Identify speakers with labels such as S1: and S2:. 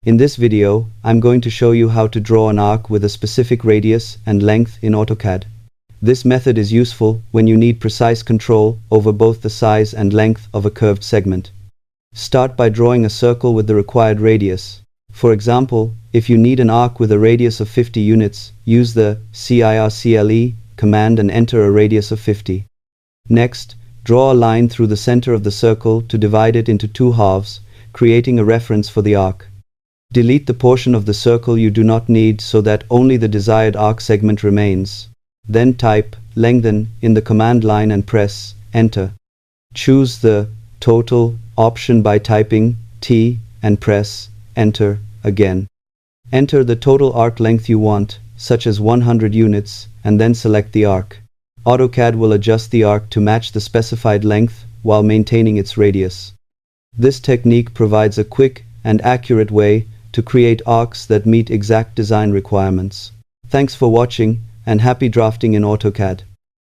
S1: In this video, I'm going to show you how to draw an arc with a specific radius and length in AutoCAD. This method is useful when you need precise control over both the size and length of a curved segment. Start by drawing a circle with the required radius. For example, if you need an arc with a radius of 50 units, use the CIRCLE command and enter a radius of 50. Next, draw a line through the center of the circle to divide it into two halves, creating a reference for the arc. Delete the portion of the circle you do not need so that only the desired arc segment remains. Then type lengthen in the command line and press enter. Choose the total option by typing T and press enter again. Enter the total arc length you want, such as 100 units, and then select the arc. AutoCAD will adjust the arc to match the specified length while maintaining its radius. This technique provides a quick and accurate way to create arcs that meet exact design requirements. Thanks for watching and happy drafting in AutoCAD.